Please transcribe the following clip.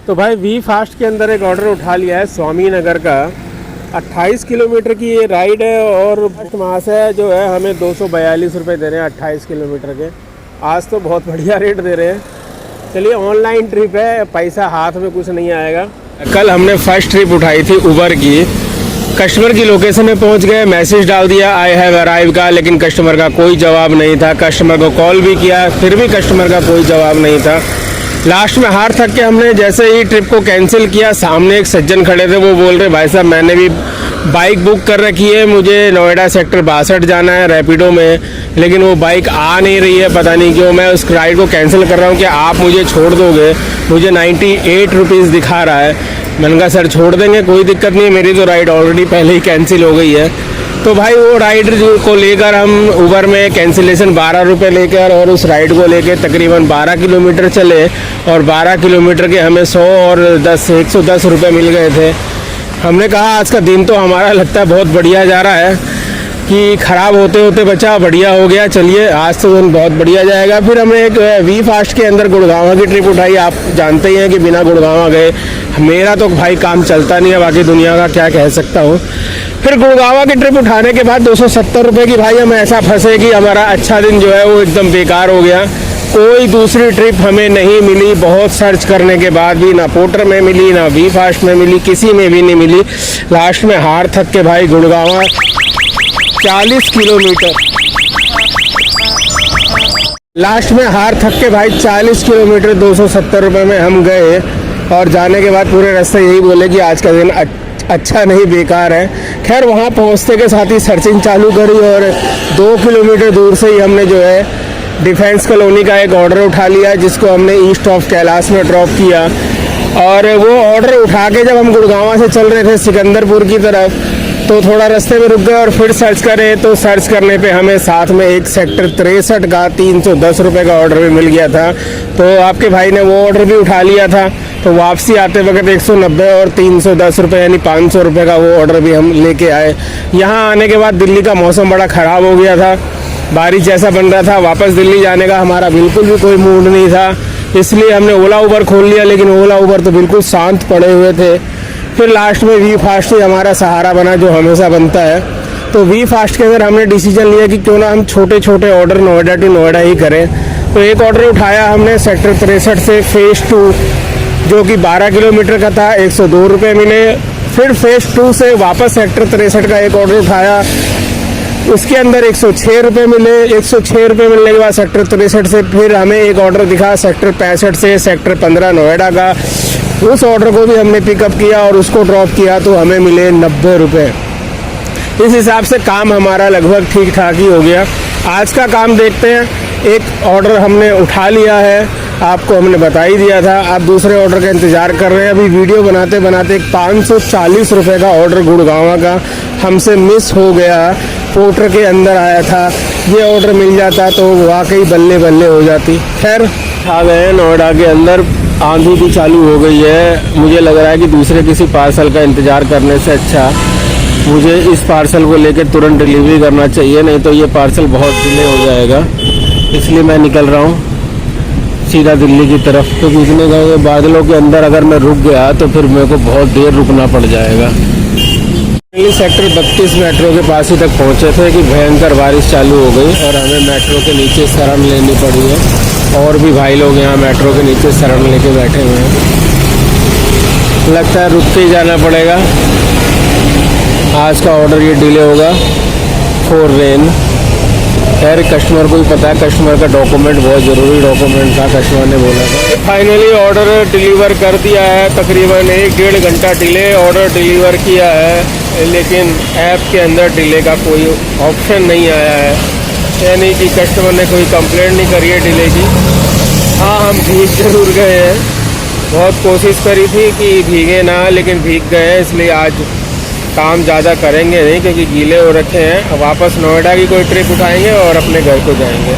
तो भाई we fast के अंदर एक ऑर्डर उठा लिया है स्वामी नगर का। 28 किलोमीटर की ये राइड है और वहाँ से जो है हमें 242 रुपये दे रहे हैं 28 किलोमीटर के। आज तो बहुत बढ़िया रेट दे रहे हैं। चलिए ऑनलाइन ट्रिप है, पैसा हाथ में कुछ नहीं आएगा। कल हमने फर्स्ट ट्रिप उठाई थी उबर की। कस्टमर की लोकेशन में पहुंच गए, मैसेज डाल दिया आई हैव अराइव का, लेकिन कस्टमर का कोई जवाब नहीं था। कस्टमर को कॉल भी किया, फिर भी कस्टमर का कोई जवाब नहीं था। लास्ट में हार थक के हमने जैसे ही ट्रिप को कैंसिल किया, सामने एक सज्जन खड़े थे, वो बोल रहे भाई साहब मैंने भी बाइक बुक कर रखी है, मुझे नोएडा सेक्टर 62 जाना है रैपिडो में, लेकिन वो बाइक आ नहीं रही है, पता नहीं क्यों। मैं उस राइड को कैंसिल कर रहा हूँ कि आप मुझे छोड़ दोगे? मुझे 98 रुपीज़ दिखा रहा है। मैंने कहा सर छोड़ देंगे, कोई दिक्कत नहीं है, मेरी तो राइड ऑलरेडी पहले ही कैंसिल हो गई है। तो भाई वो राइड को लेकर हम उबर में कैंसिलेशन 12 रुपये लेकर और उस राइड को लेकर तकरीबन 12 किलोमीटर चले और 12 किलोमीटर के हमें 100 और 110 रुपये मिल गए थे। हमने कहा आज का दिन तो हमारा लगता है बहुत बढ़िया जा रहा है, कि ख़राब होते होते बचा बढ़िया हो गया। चलिए आज तो दिन बहुत बढ़िया जाएगा। फिर हमने एक वी फास्ट के अंदर गुड़गांव की ट्रिप उठाई। आप जानते ही हैं कि बिना गुड़गांव गए मेरा तो भाई काम चलता नहीं है, बाकी दुनिया का क्या कह सकता हूँ। फिर गुड़गांव की ट्रिप उठाने के बाद 270 रुपये की भाई हम ऐसा फंसे कि हमारा अच्छा दिन जो है वो एकदम बेकार हो गया। कोई दूसरी ट्रिप हमें नहीं मिली, बहुत सर्च करने के बाद भी ना पोर्टर में मिली, ना वी फास्ट में मिली, किसी में भी नहीं मिली। लास्ट में हार थक के भाई गुड़गांव 40 किलोमीटर, लास्ट में हार थक के भाई 40 किलोमीटर 270 रुपये में हम गए। और जाने के बाद पूरे रास्ते यही बोले कि आज का दिन अच्छा नहीं बेकार है। खैर वहाँ पहुँचते के साथ ही सर्चिंग चालू करी और 2 किलोमीटर दूर से ही हमने जो है डिफेंस कॉलोनी का एक ऑर्डर उठा लिया, जिसको हमने ईस्ट ऑफ कैलाश में ड्रॉप किया। और वो ऑर्डर उठा के जब हम गुड़गांव से चल रहे थे सिकंदरपुर की तरफ, तो थोड़ा रास्ते में रुक गए और फिर सर्च करें। तो सर्च करने पे हमें साथ में एक सेक्टर 63 का 310 रुपये का ऑर्डर भी मिल गया था। तो आपके भाई ने वो ऑर्डर भी उठा लिया था। तो वापसी आते वक्त 190 और 310 रुपये यानी 500 रुपये का वो ऑर्डर भी हम लेके आए। यहाँ आने के बाद दिल्ली का मौसम बड़ा ख़राब हो गया था, बारिश जैसा बन रहा था। वापस दिल्ली जाने का हमारा बिल्कुल भी कोई मूड नहीं था, इसलिए हमने ओला उबर खोल लिया, लेकिन ओला उबर तो बिल्कुल शांत पड़े हुए थे। फिर लास्ट में वी फास्ट ही हमारा सहारा बना, जो हमेशा बनता है। तो वी फास्ट के अंदर हमने डिसीजन लिया कि क्यों ना हम छोटे छोटे ऑर्डर नोएडा टू नोएडा ही करें। तो एक ऑर्डर उठाया हमने सेक्टर 63 से फेज़ 2, जो कि 12 किलोमीटर का था, 102 रुपये मिले। फिर फेज़ 2 से वापस सेक्टर 63 का एक ऑर्डर उठाया, उसके अंदर 106 रुपये मिले। 106 रुपये मिलने के बाद सेक्टर 63 से फिर हमें एक ऑर्डर दिखा सेक्टर 65 से सेक्टर 15 नोएडा का। उस ऑर्डर को भी हमने पिकअप किया और उसको ड्रॉप किया, तो हमें मिले 90 रुपये। इस हिसाब से काम हमारा लगभग ठीक ठाक ही हो गया। आज का काम देखते हैं। एक ऑर्डर हमने उठा लिया है, आपको हमने बता ही दिया था। आप दूसरे ऑर्डर का इंतज़ार कर रहे हैं। अभी वीडियो बनाते बनाते 540 रुपये का ऑर्डर गुड़गांव का हमसे मिस हो गया, पोर्टर के अंदर आया था। ये ऑर्डर मिल जाता तो वाकई बल्ले बल्ले हो जाती। खैर आ गए नोएडा के अंदर, आंधी भी चालू हो गई है। मुझे लग रहा है कि दूसरे किसी पार्सल का इंतज़ार करने से अच्छा मुझे इस पार्सल को लेकर तुरंत डिलीवरी करना चाहिए, नहीं तो ये पार्सल बहुत डिले हो जाएगा। इसलिए मैं निकल रहा हूँ सीधा दिल्ली की तरफ, क्योंकि इतने गए बादलों के अंदर अगर मैं रुक गया तो फिर मेरे को बहुत देर रुकना पड़ जाएगा। सेक्टर 32 मेट्रो के पास ही तक पहुँचे थे कि भयंकर बारिश चालू हो गई और हमें मेट्रो के नीचे शरण लेनी पड़ी है। और भी भाई लोग यहाँ मेट्रो के नीचे शरण लेके बैठे हुए हैं। लगता है रुक के ही जाना पड़ेगा। आज का ऑर्डर ये डिले होगा फॉर रेन। खैर कस्टमर को ही पता है, कस्टमर का डॉक्यूमेंट बहुत ज़रूरी डॉक्यूमेंट था, कस्टमर ने बोला था। फाइनली ऑर्डर डिलीवर कर दिया है। तकरीबन 1-1.5 घंटा डिले ऑर्डर डिलीवर किया है, लेकिन ऐप के अंदर डिले का कोई ऑप्शन नहीं आया है, यानी कि कस्टमर ने कोई कंप्लेंट नहीं करी है डिले की। हाँ हम भीग जरूर गए हैं, बहुत कोशिश करी थी कि भीगे ना, लेकिन भीग गए हैं। इसलिए आज काम ज़्यादा करेंगे नहीं, क्योंकि गीले हो रखे हैं। वापस नोएडा की कोई ट्रिप उठाएंगे और अपने घर को जाएंगे।